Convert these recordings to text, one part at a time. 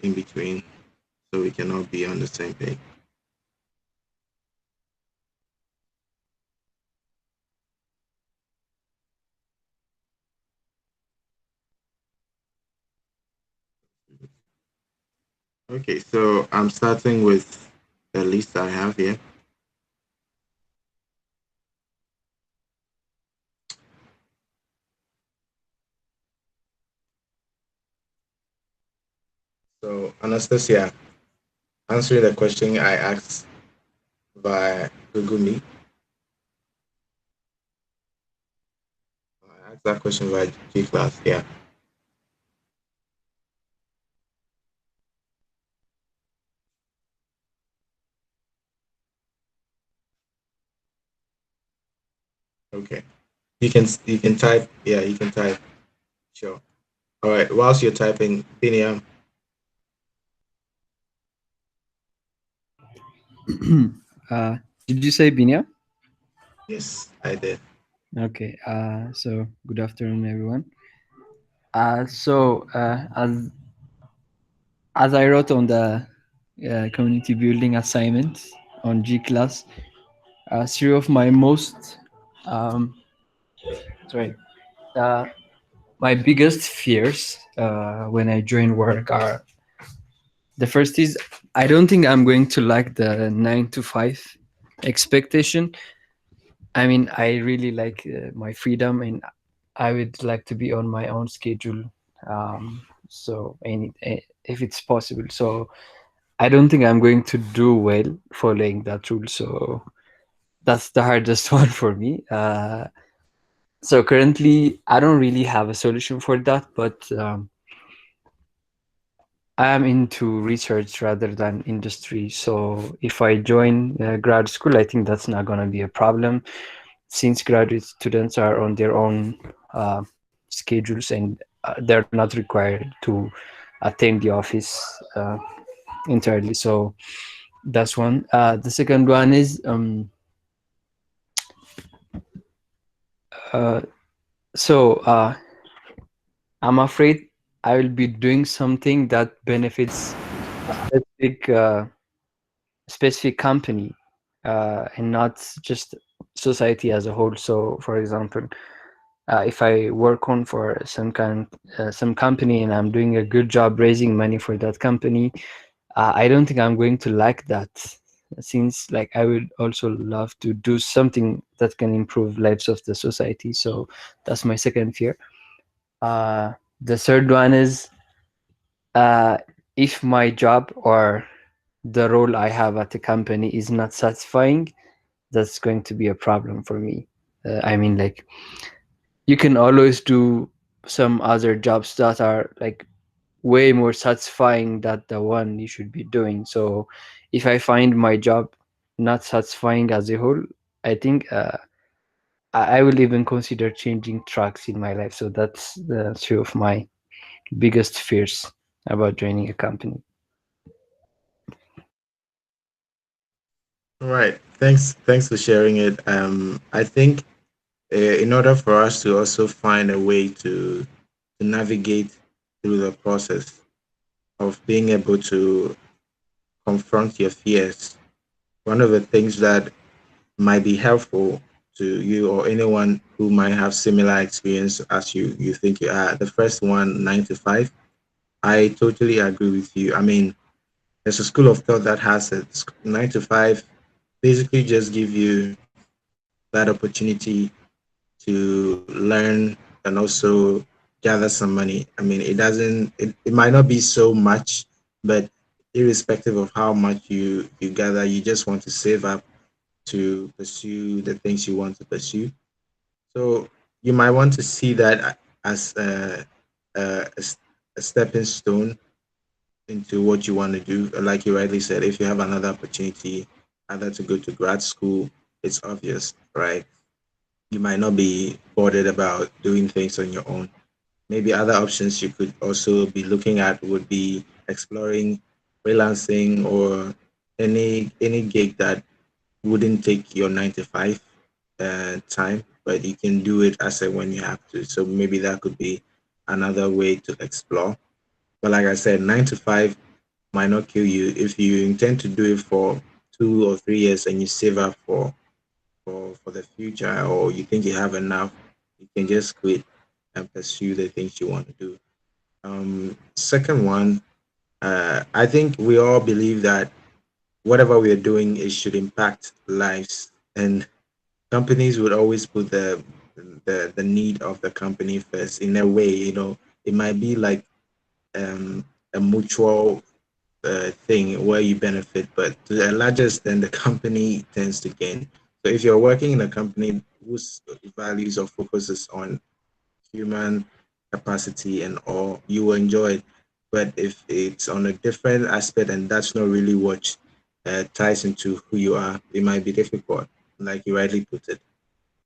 in between so we can all be on the same page. Okay, so I'm starting with the list I have here. So, Anastasia, answering the question I asked by Google Meet. I asked that question by G class. Yeah. Okay. You can type. Yeah, you can type. Sure. All right. Whilst you're typing, Biniam. uh, did you say Binia? Yes, I did. Okay. So good afternoon, everyone. As I wrote on the community building assignment on G class, three of my most um, sorry, uh, my biggest fears when I join work are the first is I don't think I'm going to like the 9 to 5 expectation. I mean, I really like my freedom, and I would like to be on my own schedule. If it's possible, so I don't think I'm going to do well following that rule. So that's the hardest one for me. So currently, I don't really have a solution for that, but I am into research rather than industry. So if I join grad school, I think that's not going to be a problem since graduate students are on their own uh, schedules and they're not required to attend the office entirely. So that's one. The second one is uh, so I'm afraid I will be doing something that benefits a specific company and not just society as a whole. So, for example, if I work on for some company and I'm doing a good job raising money for that company, I don't think I'm going to like that. Since like I would also love to do something that can improve lives of the society. So that's my second fear. Uh, the third one is uh, if my job or the role I have at the company is not satisfying, that's going to be a problem for me. I mean, like you can always do some other jobs that are like way more satisfying than the one you should be doing. So if I find my job not satisfying as a whole, I think I will even consider changing tracks in my life. So that's the two of my biggest fears about joining a company. All right. Thanks for sharing it. I think in order for us to also find a way to navigate through the process of being able to confront your fears, one of the things that might be helpful to you or anyone who might have similar experience as you think you are. The first one, 9 to 5. I totally agree with you. I mean, there's a school of thought that has it. 9 to 5 basically just give you that opportunity to learn and also gather some money. I mean, it might not be so much, but irrespective of how much you gather, you just want to save up to pursue the things you want to pursue. So you might want to see that as a stepping stone into what you want to do. Like you rightly said, if you have another opportunity, either to go to grad school, it's obvious, right? You might not be bothered about doing things on your own. Maybe other options you could also be looking at would be exploring freelancing or any gig that wouldn't take your 9 to 5 time, but you can do it as a when you have to. So maybe that could be another way to explore. But like I said, 9 to 5. might not kill you. If you intend to do it for 2 or 3 years and you save up for the future, or you think you have enough, you can just quit and pursue the things you want to do. Second one, I think we all believe that whatever we are doing, it should impact lives, and companies would always put the need of the company first. In a way, it might be like um, a mutual thing where you benefit, but to a larger extent, the company tends to gain. So if you're working in a company whose values or focuses on human capacity and all, you will enjoy it. But if it's on a different aspect and that's not really what ties into who you are, it might be difficult, like you rightly put it.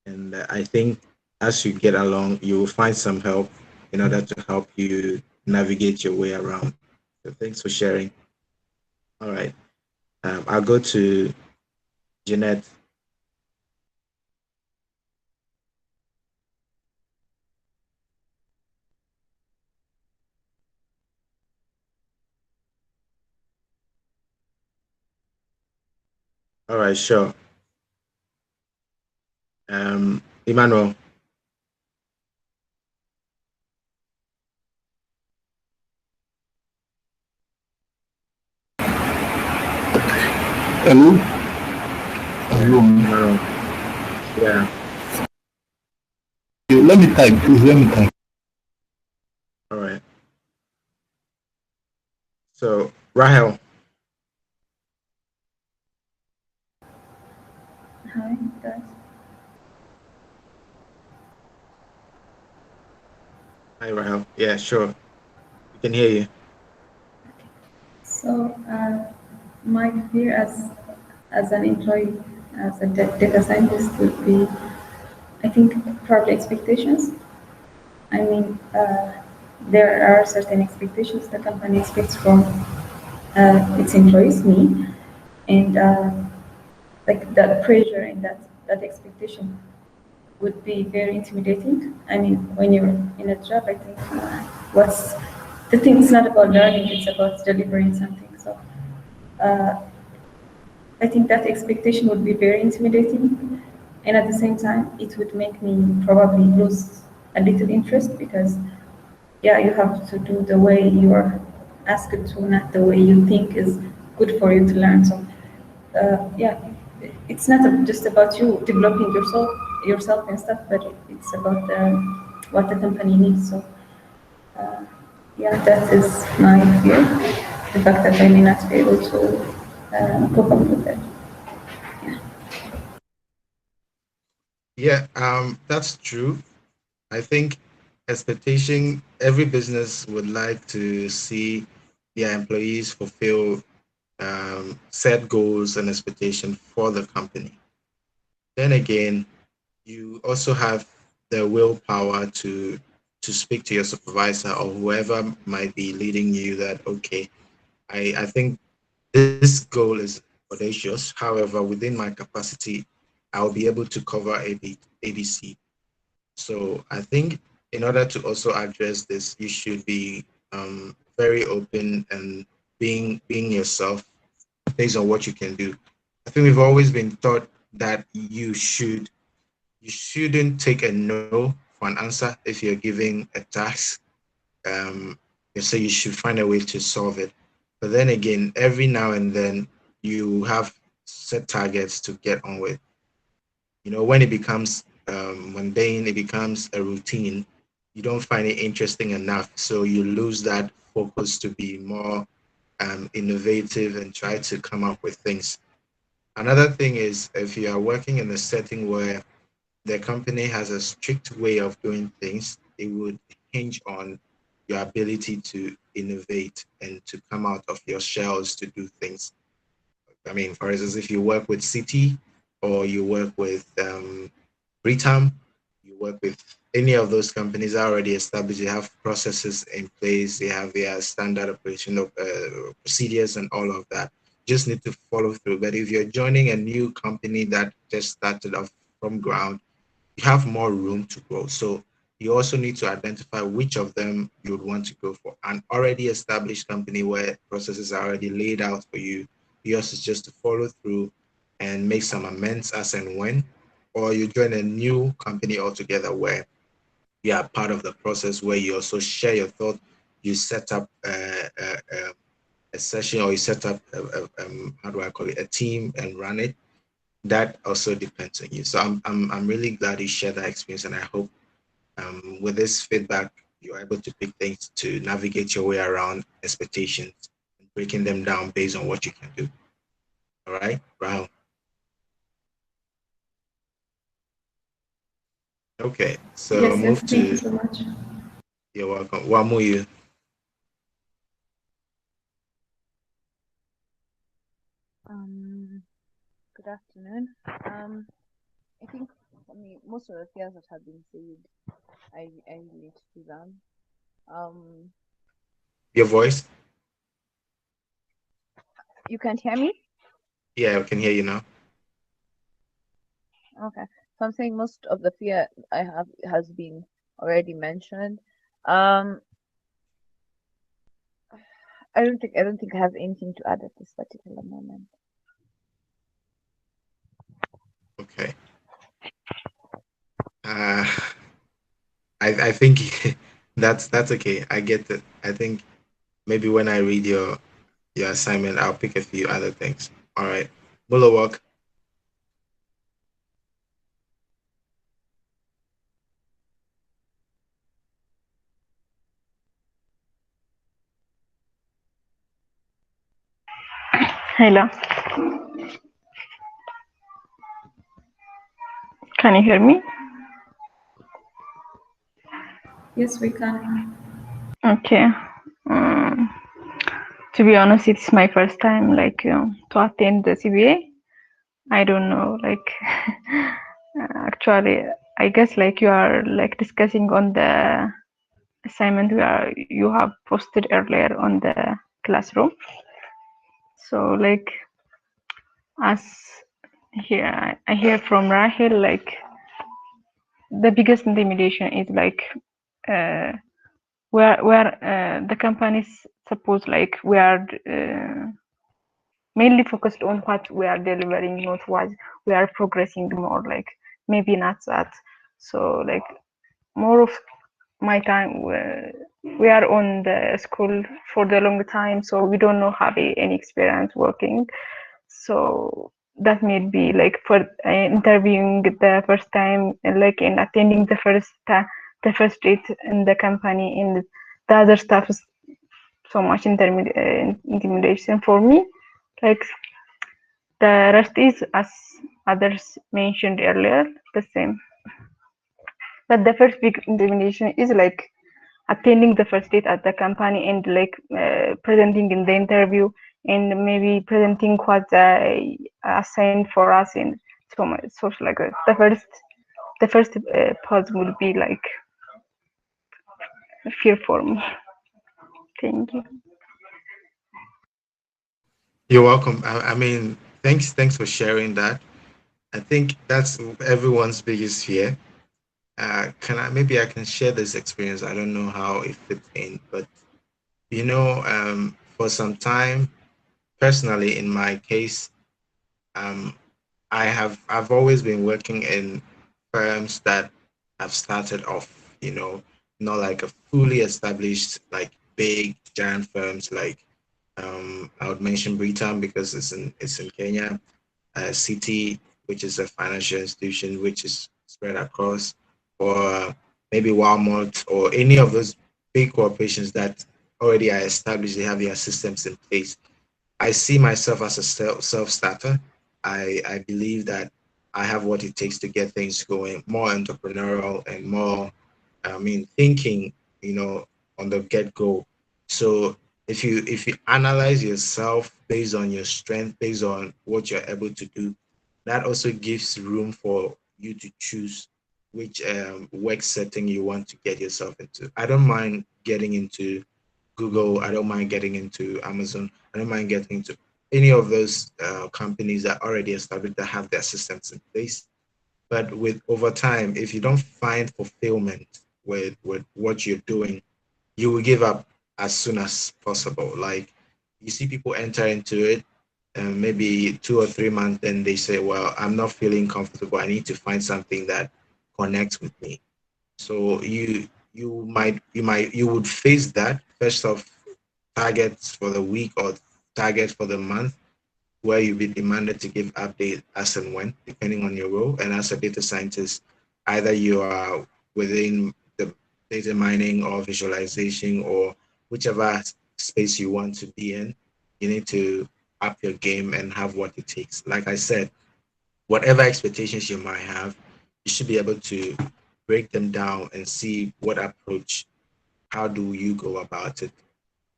And I think as you get along, you will find some help in order to help you navigate your way around. So thanks for sharing. All right. I'll go to Jeanette. All right, sure. Emmanuel. Hello, Yeah, hello. Emmanuel. Yeah. Let me type, please. Let me type. All right. So Rahel. Hi, guys. Hi, Rahel. Yeah, sure. We can hear you. So, my career as an employee, as a data scientist, would be, I think, probably expectations. I mean, there are certain expectations the company expects from its employees, me, and like that pressure and that expectation would be very intimidating. I mean, when you're in a job, I think what's the thing is not about learning; it's about delivering something. So. Uh, I think that expectation would be very intimidating, and at the same time, it would make me probably lose a little interest because, yeah, you have to do the way you are asked to, not the way you think is good for you to learn. So, yeah, it's not just about you developing yourself and stuff, but it's about what the company needs. So, uh, yeah, that is my fear. The fact that I may not be able to cope up with it. Yeah. Yeah, that's true. I think expectation, every business would like to see their employees fulfill set goals and expectation for the company. Then again, you also have the willpower to speak to your supervisor or whoever might be leading you that okay, I think this goal is audacious. However, within my capacity, I'll be able to cover ABC. So I think in order to also address this, you should be very open and being yourself based on what you can do. I think we've always been taught that you shouldn't take a no for an answer if you're giving a task. Um, so you should find a way to solve it. But then again, every now and then you have set targets to get on with. When it becomes mundane, it becomes a routine. You don't find it interesting enough, so you lose that focus to be more innovative and try to come up with things. Another thing is if you are working in a setting where the company has a strict way of doing things, it would hinge on your ability to innovate and to come out of your shells to do things. I mean, for instance, if you work with City or you work with Britam, you work with any of those companies are already established. They have processes in place. They have their standard operation of procedures and all of that. Just need to follow through. But if you're joining a new company that just started off from ground, you have more room to grow. So you also need to identify which of them you would want to go for. An already established company where processes are already laid out for you, yours is just to follow through and make some amends as and when, or you join a new company altogether where you are part of the process, where you also share your thought, you set up a session, or you set up how do I call it, a team, and run it. That also depends on you. So I'm really glad you shared that experience, and I hope with this feedback, you're able to pick things to navigate your way around expectations and breaking them down based on what you can do. All right, Brown. Okay, so Yes, yes, move thank you to. so much. You're welcome. Wamuyu. Um, Good afternoon. I think for me, most of the fears that have been said, I relate to them. Um, Your voice. you can't hear me? Yeah, I can hear you now. Okay. So I'm saying most of the fear I have has been already mentioned. Um, I don't think I have anything to add at this particular moment. Okay. Uh, I think that's okay. I get it. I think maybe when I read your assignment, I'll pick a few other things. All right. Bulwark. Hello, can you hear me? Yes, we can. Okay. Um, to be honest, it's my first time to attend the CBA. I don't know, actually, I guess you are discussing on the assignment you have posted earlier on the classroom. So as here I hear from Rahel, the biggest intimidation is uh, where the companies suppose we are mainly focused on what we are delivering, not what we are progressing more, maybe not that. So more of my time we are on the school for the long time, so we don't know have any experience working. So that may be for interviewing the first time, in attending the first date in the company, and the other stuff is so much intimidation for me. Like the rest is, as others mentioned earlier, the same. But the first big intimidation is attending the first date at the company, and presenting in the interview, and maybe presenting what they assigned for us, and so much. So the first pause would be fear for me. Thank you. You're welcome. I mean, thanks for sharing that. I think that's everyone's biggest fear. Can I maybe I can share this experience? I don't know how it fits in, but for some time, personally, in my case, um, I've always been working in firms that have started off, not like a fully established, like big giant firms like I would mention Britam because it's in Kenya, City, which is a financial institution which is spread across, or maybe Walmart or any of those big corporations that already are established, they have their systems in place. I see myself as a self starter. I believe that I have what it takes to get things going, more entrepreneurial and more, I mean, thinking, you know, on the get go. So if you analyze yourself based on your strength, based on what you're able to do, that also gives room for you to choose which work setting you want to get yourself into. I don't mind getting into Google. I don't mind getting into Amazon. I don't mind getting into any of those companies that already established that have their systems in place. But with over time, if you don't find fulfillment, with what you're doing, you will give up as soon as possible. Like you see people enter into it, maybe 2 or 3 months, then they say, "Well, I'm not feeling comfortable. I need to find something that connects with me." So you would face that first of targets for the week or targets for the month, where you'll be demanded to give update as and when, depending on your role. And as a data scientist, either you are within the data mining or visualization or whichever space you want to be in, you need to up your game and have what it takes. Like I said, whatever expectations you might have, you should be able to break them down and see what approach, how do you go about it,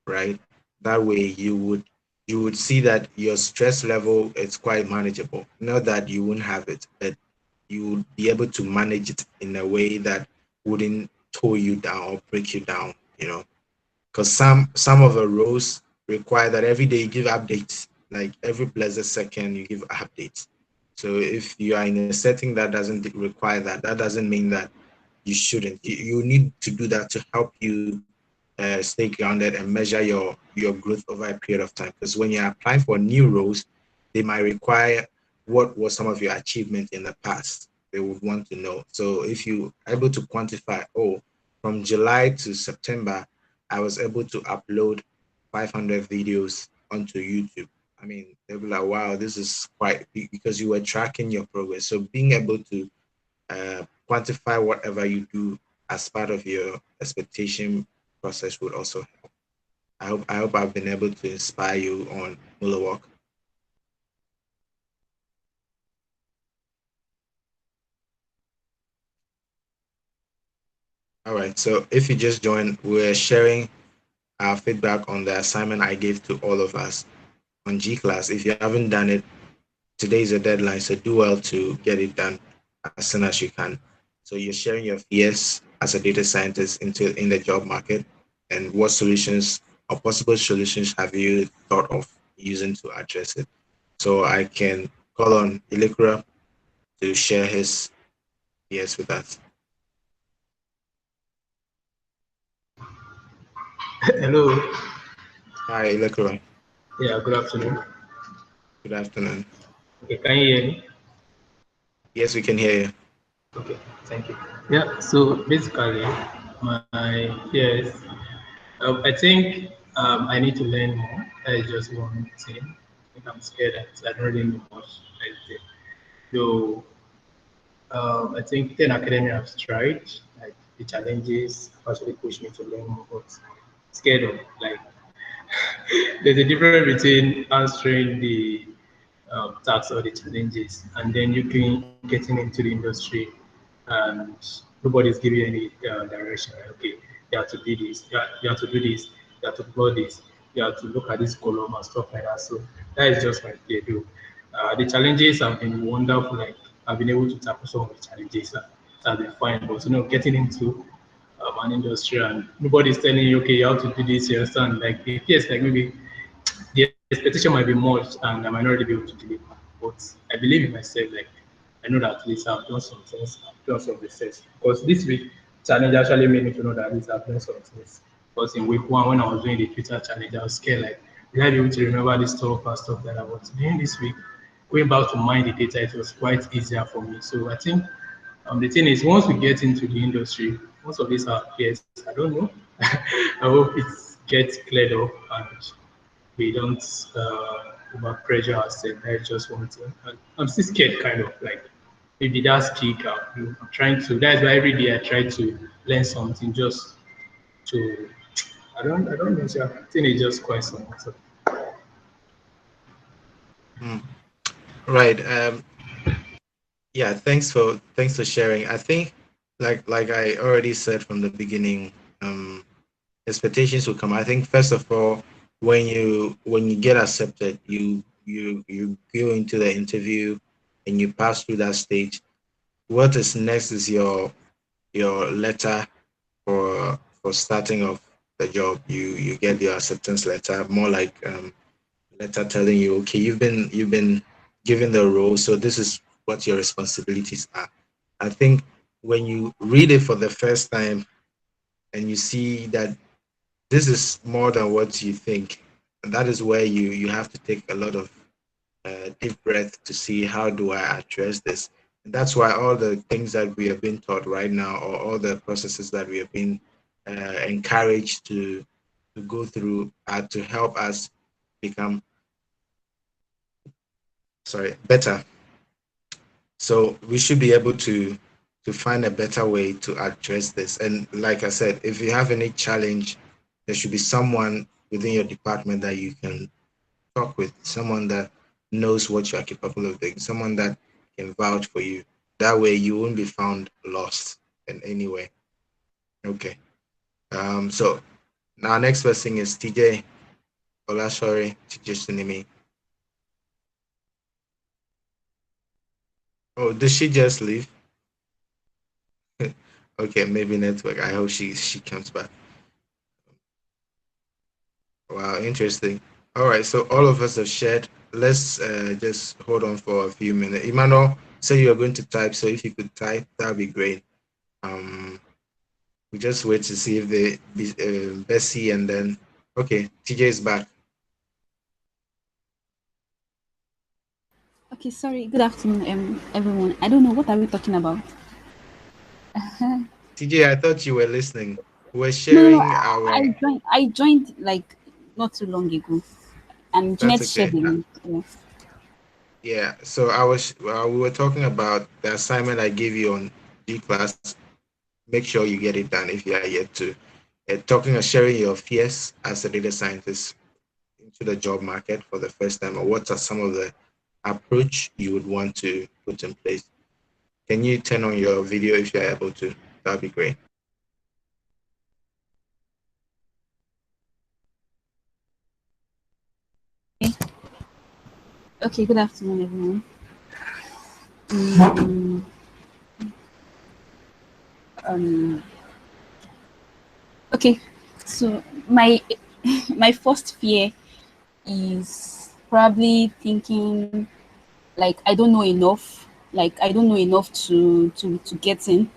right? That way you would see that your stress level is quite manageable. Not that you won't have it, but you would be able to manage it in a way that wouldn't tow you down or break you down, because some of the roles require that every day you give updates, like every blessed second you give updates. So if you are in a setting that doesn't require that, that doesn't mean that you shouldn't. You need to do that to help you stay grounded and measure your growth over a period of time. Because when you're applying for new roles, they might require what was some of your achievement in the past. They would want to know. So if you are able to quantify, oh, from July to September, I was able to upload 500 videos onto YouTube. I mean, they'll be like, wow, this is quite because you were tracking your progress. So being able to quantify whatever you do as part of your expectation process would also help. I hope I've been able to inspire you on Muller Walk. All right. So if you just joined, we're sharing our feedback on the assignment I gave to all of us on G class. If you haven't done it, today is a deadline, so do well to get it done as soon as you can. So you're sharing your fears as a data scientist into in the job market, and what solutions or possible solutions have you thought of using to address it. So I can call on Ilikura to share his fears with us. Hello. Hi, Ilikura. Yeah, good afternoon. Good afternoon. Okay, can you hear me? Yes, we can hear you. Okay, thank you. Yeah, so basically, my fears, I think I need to learn more. That is just one thing. I think I'm scared that I don't really know much. Anything. Though I think 10 academia I've tried, like the challenges actually pushed me to learn more, but scared of like there's a difference between answering the tasks or the challenges, and then you can getting into the industry, and nobody's giving you any direction. Like, okay, you have to do this, you have to do this, you have to plot this, you have to look at this column and stuff like that. So that is just my fear, though. The challenges have been wonderful. Like I've been able to tackle some of the challenges that have been fine, but getting into an industry and nobody's telling you, okay, you have to do this, you understand? Like, if yes, like maybe the expectation might be much and I might not really be able to deliver. But I believe in myself, like, I know that at least I've done some things, I've done some research. Because this week, challenge actually made me to know that at least I've done some things. Because in week one, when I was doing the Twitter challenge, I was scared, like, will I be able to remember this stuff and stuff like that? But during this week, going back to mine the data, it was quite easier for me. So I think the thing is, once we get into the industry, most of these are fears. I don't know. I hope it gets cleared up and we don't over pressure ourselves. That's just one thing. And I'm still scared, kind of like maybe that's kick out. I'm trying to. That's why every day I try to learn something just to. I don't know. So I think it's just quite something. So, Hmm. Right. Yeah. Thanks for sharing. I think, like I already said from the beginning, expectations will come. I think first of all, when you get accepted, you go into the interview and you pass through that stage. What is next is your letter for starting off the job. You get your acceptance letter, more like letter telling you, okay, you've been given the role, so this is what your responsibilities are. I think when you read it for the first time, and you see that this is more than what you think, and that is where you have to take a lot of deep breath to see how do I address this. And that's why all the things that we have been taught right now, or all the processes that we have been encouraged to go through, are to help us become better. So we should be able to find a better way to address this. And like I said, if you have any challenge, there should be someone within your department that you can talk with, someone that knows what you are capable of doing, someone that can vouch for you. That way you won't be found lost in any way. Okay. So now next person is TJ Olashore TJ Sunimi. Oh, did she just leave? Okay, maybe network. I hope she comes back. Wow, interesting. All right, so all of us have shared. Let's just hold on for a few minutes. Emmanuel, say you're going to type, so if you could type, that would be great. Um, we just wait to see if Bessie and then okay, TJ is back. Okay, sorry. Good afternoon, everyone. I don't know what are we talking about. TJ, I thought you were listening. We're No, no, no. sharing our. I joined like not too long ago, and That's Jeanette shared okay. the link. Yeah. Yeah, so we were talking about the assignment I gave you on G class. Make sure you get it done if you are yet to. Talking and sharing your fears as a data scientist into the job market for the first time, or what are some of the approach you would want to put in place? Can you turn on your video if you're able to? That'd be great. Okay. Good afternoon, everyone. Mm, um. Okay. So my my first fear is probably thinking like I don't know enough. Like I don't know enough to get in.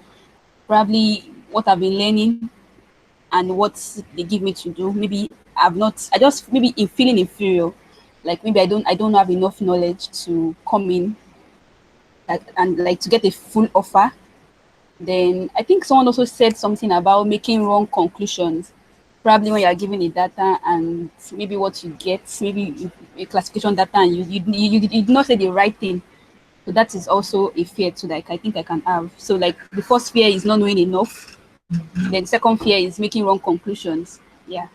Probably what I've been learning and what they give me to do. Maybe I've not. I just maybe in feeling inferior. Like maybe I don't have enough knowledge to come in and like to get a full offer. Then I think someone also said something about making wrong conclusions. Probably when you are given a data and maybe what you get, maybe a classification data and you did not say the right thing. So that is also a fear too. Like I think I can have. So like the first fear is not knowing enough. Then the second fear is making wrong conclusions. Yeah.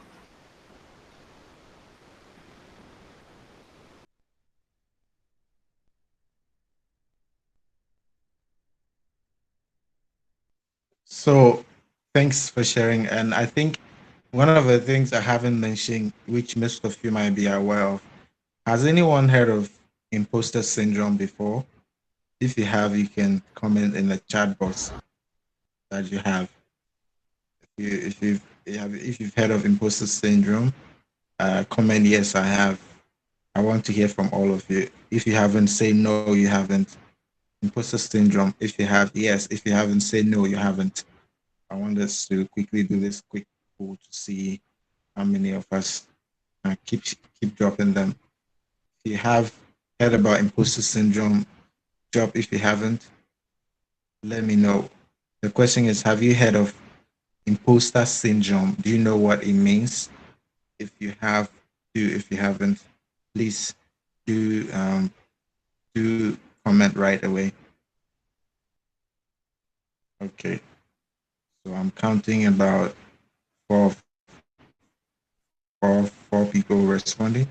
So thanks for sharing. And I think one of the things I haven't mentioned, which most of you might be aware of, has anyone heard of imposter syndrome before? If you have, you can comment in the chat box that you have. If you've heard of imposter syndrome, comment yes, I have. I want to hear from all of you. If you haven't, say no, you haven't. Imposter syndrome. If you have, yes. If you haven't, say no, you haven't. I want us to quickly do this quick poll to see how many of us keep dropping them. If you have heard about imposter syndrome, drop. If you haven't, let me know. The question is, have you heard of imposter syndrome? Do you know what it means? If you have, do. If you haven't, please do do comment right away. Okay, so I'm counting about four four people responding.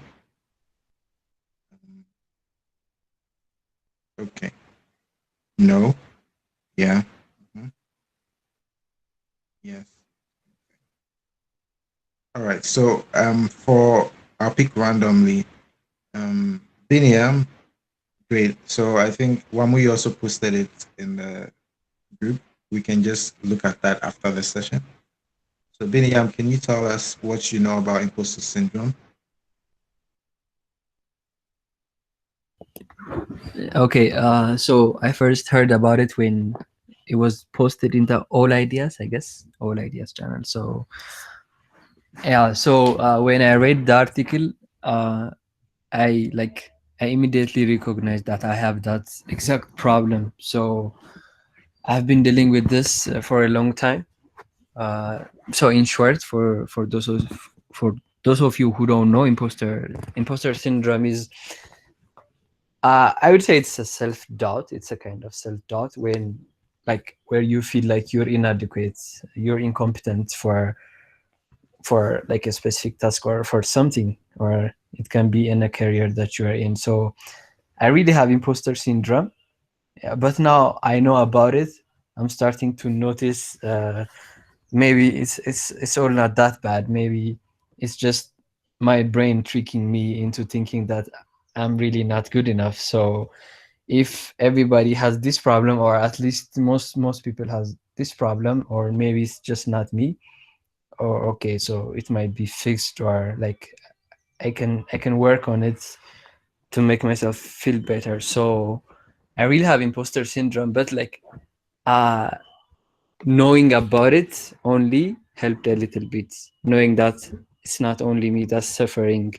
Okay, no, yeah, mhm, yes. All right. So for I'll pick randomly. Biniam, great. So I think Wamu also posted it in the group. We can just look at that after the session. So Biniam, can you tell us what you know about imposter syndrome? Okay, so I first heard about it when it was posted in the All Ideas, I guess, All Ideas channel. So yeah, so when I read the article, uh, I like I immediately recognized that I have that exact problem. So I've been dealing with this for a long time. Uh, so in short, for those of you who don't know, imposter syndrome is, I would say it's a self doubt. It's a kind of self doubt when, like, where you feel like you're inadequate, you're incompetent for like a specific task or for something, or it can be in a career that you are in. So I really have imposter syndrome. Yeah, but now I know about it. I'm starting to notice maybe it's all not that bad. Maybe it's just my brain tricking me into thinking that I'm really not good enough. So if everybody has this problem, or at least most people has this problem, or maybe it's just not me, or okay, so it might be fixed, or like I can work on it to make myself feel better. So I really have imposter syndrome, but like uh knowing about it only helped a little bit. Knowing that it's not only me that's suffering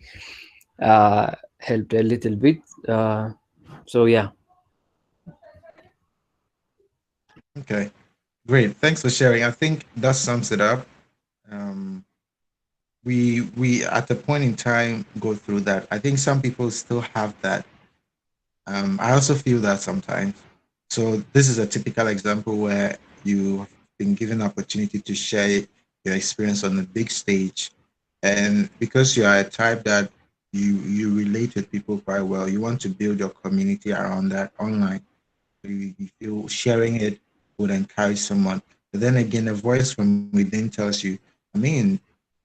uh helped a little bit. So yeah. Okay, great. Thanks for sharing. I think that sums it up. Um, we at a point in time go through that. I think some people still have that. I also feel that sometimes. So this is a typical example where you've been given opportunity to share your experience on the big stage, and because you are a type that you relate with people quite well, you want to build your community around that online. You feel sharing it would encourage someone. But then again, a voice from within tells you, I mean,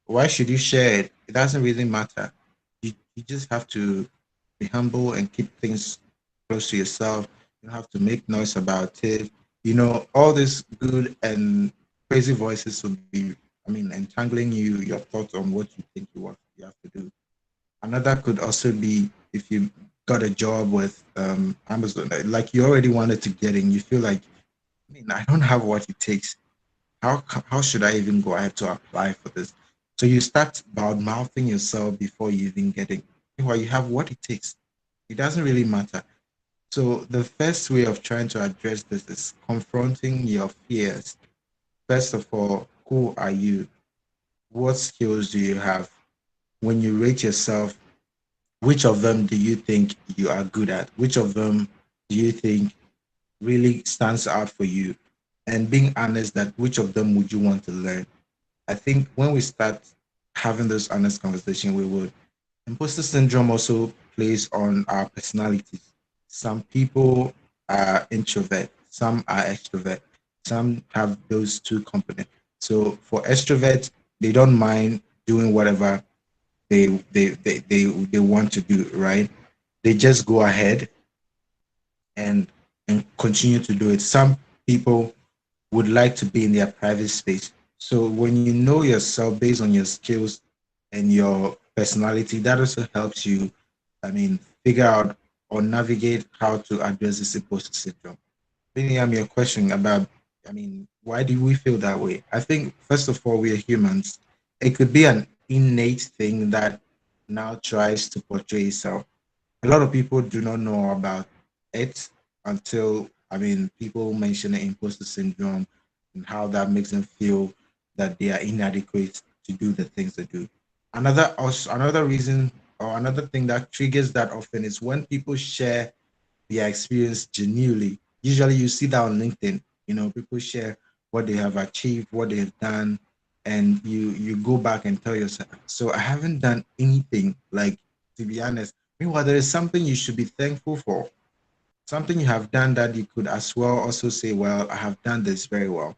why should you share it? It doesn't really matter. You just have to be humble and keep things close to yourself. You don't have to make noise about it. All these good and crazy voices will be, entangling your thoughts on what you think you have to do. Another could also be if you got a job with Amazon, like you already wanted to get in, you feel like, I don't have what it takes. How should I even go ahead to apply for this? So you start bad mouthing yourself before you even get in. Meanwhile, you have what it takes. It doesn't really matter. So the first way of trying to address this is confronting your fears. First of all, who are you? What skills do you have? When you rate yourself, which of them do you think you are good at? Which of them do you think really stands out for you? And being honest that which of them would you want to learn? I think when we start having this honest conversation, we would. Imposter syndrome also plays on our personalities. Some people are introvert, some are extrovert, some have those two components. So for extroverts, they don't mind doing whatever they want to do, right? They just go ahead and and continue to do it. Some people would like to be in their private space. So when you know yourself based on your skills and your personality, that also helps you, figure out or navigate how to address this imposter syndrome. Miriam, your question about, why do we feel that way? I think, first of all, we are humans. It could be an innate thing that now tries to portray itself. A lot of people do not know about it until, people mention the imposter syndrome and how that makes them feel that they are inadequate to do the things they do. Another reason or another thing that triggers that often is when people share their experience genuinely. Usually you see that on LinkedIn, people share what they have achieved, what they've done, and you go back and tell yourself, so I haven't done anything, like, to be honest. Meanwhile, there is something you should be thankful for. Something you have done that you could as well also say, well, I have done this very well.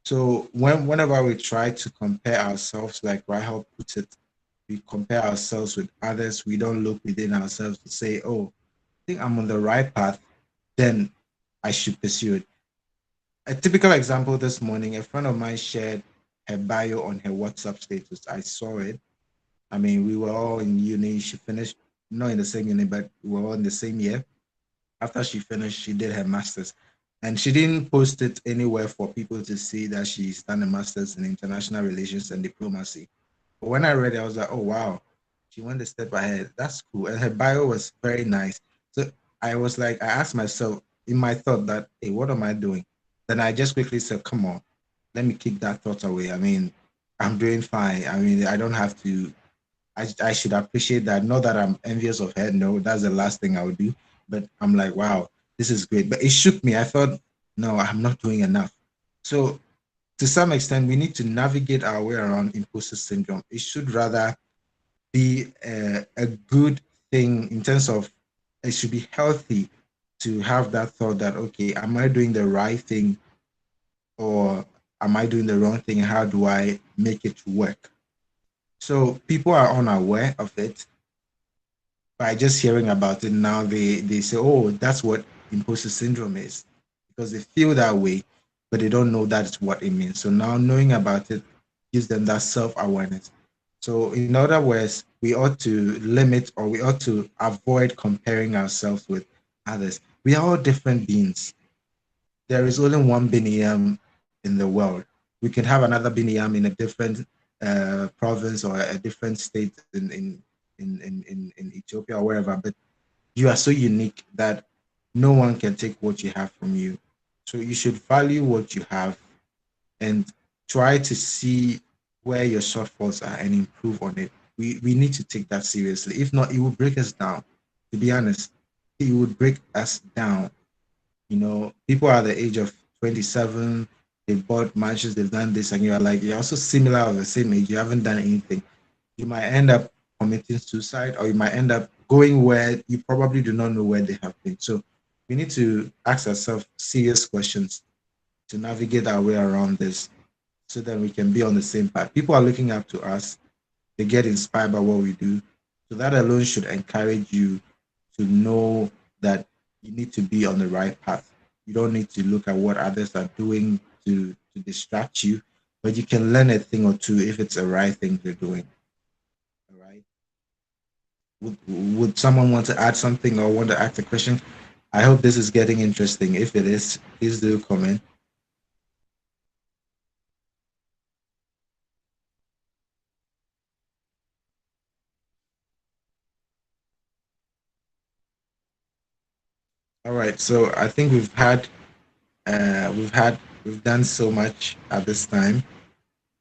So whenever we try to compare ourselves, like Rahel puts it, we compare ourselves with others, we don't look within ourselves to say, oh, think I'm on the right path, then I should pursue it. A typical example this morning, a friend of mine shared her bio on her WhatsApp status. I saw it. We were all in uni. She finished, not in the same uni, but we were all in the same year. After she finished, she did her master's. And she didn't post it anywhere for people to see that she's done a master's in international relations and diplomacy. But when I read it, I was like, oh wow, she went a step ahead. That's cool. And her bio was very nice. So I was like, I asked myself in my thought that, hey, what am I doing? Then I just quickly said, come on, let me kick that thought away. I mean, I'm doing fine. I mean, I don't have to, I should appreciate that. Not that I'm envious of her. No, that's the last thing I would do. But I'm like, wow, this is great. But it shook me. I thought, no, I'm not doing enough. So to some extent, we need to navigate our way around imposter syndrome. It should rather be a good thing in terms of it should be healthy to have that thought that, okay, am I doing the right thing or am I doing the wrong thing? How do I make it work? So people are unaware of it by just hearing about it now. They say, oh, that's what imposter syndrome is, because they feel that way, but they don't know that's what it means. So now knowing about it gives them that self-awareness. So in other words, we ought to limit, or we ought to avoid comparing ourselves with others. We are all different beings. There is only one Biniam in the world. We can have another Biniam in a different province or a different state in Ethiopia or wherever, but you are so unique that no one can take what you have from you. So you should value what you have and try to see where your shortfalls are and improve on it. We need to take that seriously. If not, it will break us down. To be honest, it would break us down. You know, people are the age of 27, they've bought mansions, they've done this, and you're like, you're also similar of the same age, you haven't done anything. You might end up committing suicide, or you might end up going where you probably do not know where they have been. So we need to ask ourselves serious questions to navigate our way around this so that we can be on the same path. People are looking up to us, they get inspired by what we do. So that alone should encourage you to know that you need to be on the right path. You don't need to look at what others are doing to distract you, but you can learn a thing or two if it's a right thing they're doing. All right. Would someone want to add something or want to ask a question? I hope this is getting interesting. If it is, please do comment. All right. So I think we've done so much at this time.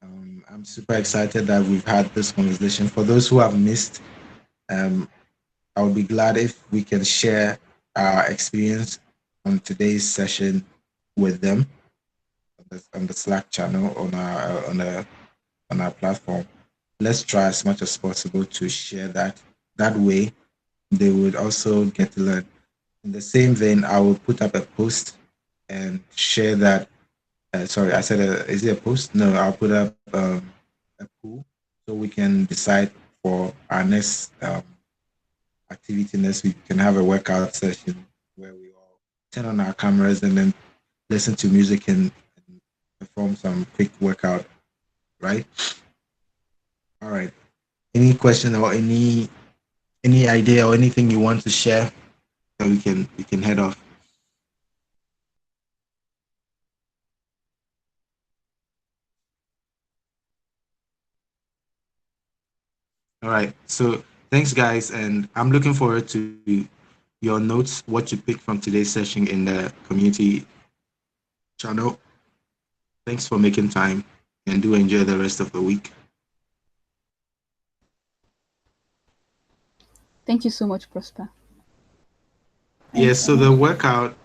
I'm super excited that we've had this conversation. For those who have missed, um, I would be glad if we can share our experience on today's session with them on the Slack channel on our platform. Let's try as much as possible to share that. That way, they would also get to learn. In the same vein, I will put up a post and share that. Sorry, I said, is it a post? No, I'll put up a pool so we can decide for our next activity next week. We can have a workout session where we all turn on our cameras and then listen to music and perform some quick workout, right? All right. Any question or any idea or anything you want to share that we can head off? All right. So thanks, guys, and I'm looking forward to your notes, what you picked from today's session in the community channel. Thanks for making time, and do enjoy the rest of the week. Thank you so much, Prosper. Yes. Thanks So so the much. workout